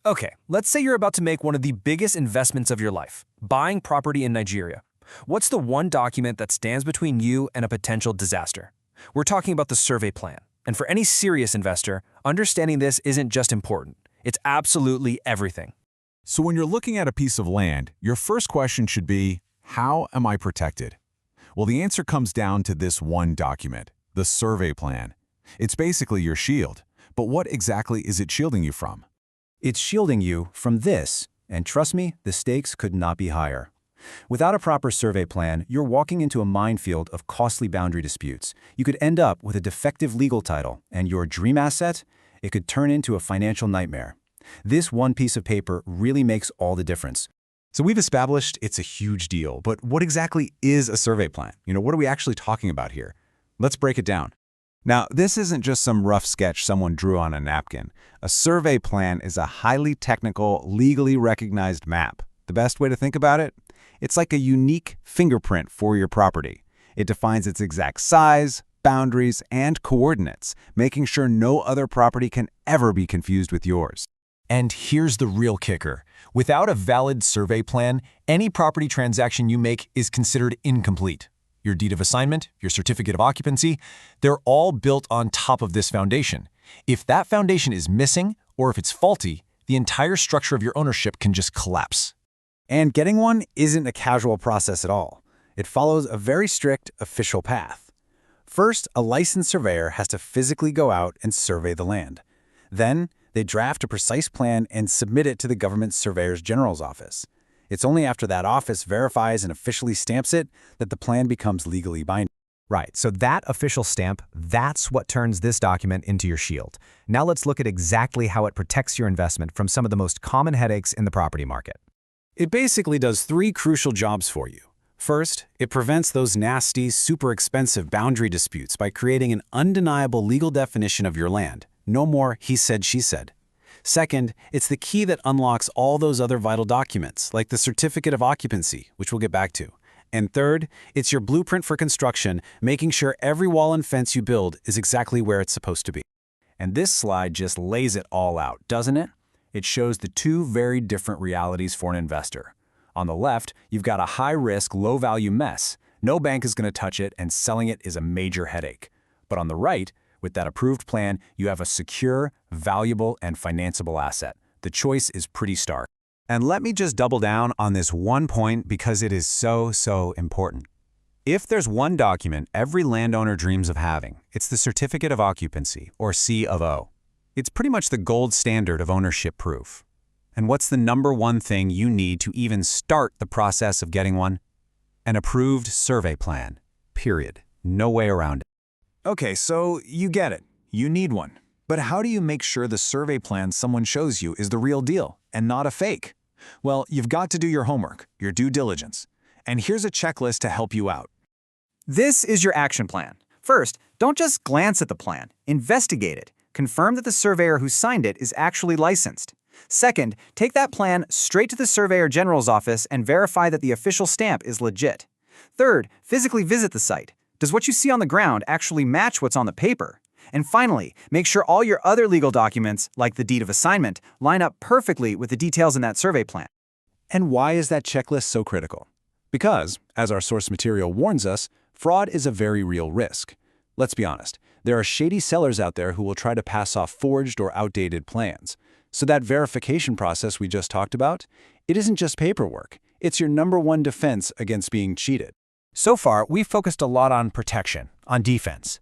Okay, let's say you're about to make one of the biggest investments of your life, buying property in Nigeria. What's the one document that stands between you and a potential disaster? We're talking about the survey plan. And for any serious investor, understanding this isn't just important, it's absolutely everything. So when you're looking at a piece of land, your first question should be, how am I protected? Well, the answer comes down to this one document, the survey plan. It's basically your shield. But what exactly is it shielding you from? It's shielding you from this, and trust me, the stakes could not be higher. Without a proper survey plan, you're walking into a minefield of costly boundary disputes. You could end up with a defective legal title, and your dream asset? It could turn into a financial nightmare. This one piece of paper really makes all the difference. So we've established it's a huge deal, but what exactly is a survey plan? What are we actually talking about here? Let's break it down. Now, this isn't just some rough sketch someone drew on a napkin. A survey plan is a highly technical, legally recognized map. The best way to think about it? It's like a unique fingerprint for your property. It defines its exact size, boundaries, and coordinates, making sure no other property can ever be confused with yours. And here's the real kicker. Without a valid survey plan, any property transaction you make is considered incomplete. Your deed of assignment, your certificate of occupancy, they're all built on top of this foundation. If that foundation is missing, or if it's faulty, the entire structure of your ownership can just collapse. And getting one isn't a casual process at all. It follows a very strict official path. First, a licensed surveyor has to physically go out and survey the land. Then, they draft a precise plan and submit it to the Government Surveyor General's office. It's only after that office verifies and officially stamps it that the plan becomes legally binding. Right, so that official stamp, that's what turns this document into your shield. Now let's look at exactly how it protects your investment from some of the most common headaches in the property market. It basically does three crucial jobs for you. First, it prevents those nasty, super expensive boundary disputes by creating an undeniable legal definition of your land. No more he said, she said. Second, it's the key that unlocks all those other vital documents, like the certificate of occupancy, which we'll get back to. And third, it's your blueprint for construction, making sure every wall and fence you build is exactly where it's supposed to be. And this slide just lays it all out, doesn't it? It shows the two very different realities for an investor. On the left, you've got a high-risk, low-value mess. No bank is going to touch it, and selling it is a major headache. But on the right, with that approved plan, you have a secure, valuable, and financeable asset. The choice is pretty stark. And let me just double down on this one point because it is so important. If there's one document every landowner dreams of having, it's the Certificate of Occupancy, or C of O. It's pretty much the gold standard of ownership proof. And what's the number one thing you need to even start the process of getting one? An approved survey plan. Period. No way around it. Okay, so you get it. You need one. But how do you make sure the survey plan someone shows you is the real deal and not a fake? Well, you've got to do your homework, your due diligence. And here's a checklist to help you out. This is your action plan. First, don't just glance at the plan. Investigate it. Confirm that the surveyor who signed it is actually licensed. Second, take that plan straight to the Surveyor General's office and verify that the official stamp is legit. Third, physically visit the site. Does what you see on the ground actually match what's on the paper? And finally, make sure all your other legal documents, like the deed of assignment, line up perfectly with the details in that survey plan. And why is that checklist so critical? Because, as our source material warns us, fraud is a very real risk. Let's be honest, there are shady sellers out there who will try to pass off forged or outdated plans. So that verification process we just talked about, it isn't just paperwork. It's your number one defense against being cheated. So far, we've focused a lot on protection, on defense.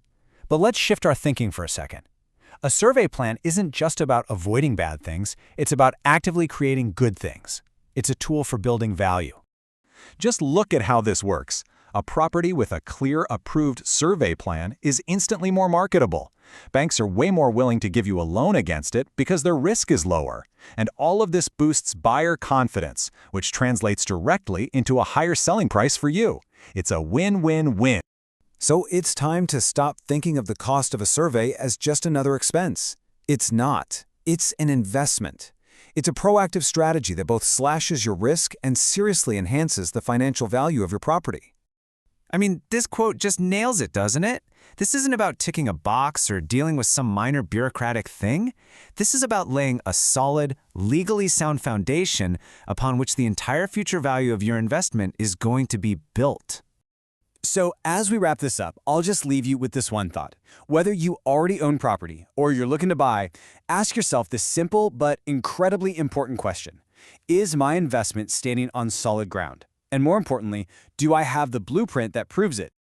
But let's shift our thinking for a second. A survey plan isn't just about avoiding bad things, it's about actively creating good things. It's a tool for building value. Just look at how this works. A property with a clear, approved survey plan is instantly more marketable. Banks are way more willing to give you a loan against it because their risk is lower. And all of this boosts buyer confidence, which translates directly into a higher selling price for you. It's a win-win-win. So it's time to stop thinking of the cost of a survey as just another expense. It's not. It's an investment. It's a proactive strategy that both slashes your risk and seriously enhances the financial value of your property. I mean, this quote just nails it, doesn't it? This isn't about ticking a box or dealing with some minor bureaucratic thing. This is about laying a solid, legally sound foundation upon which the entire future value of your investment is going to be built. So as we wrap this up, I'll just leave you with this one thought. Whether you already own property or you're looking to buy, ask yourself this simple but incredibly important question. Is my investment standing on solid ground? And more importantly, do I have the blueprint that proves it?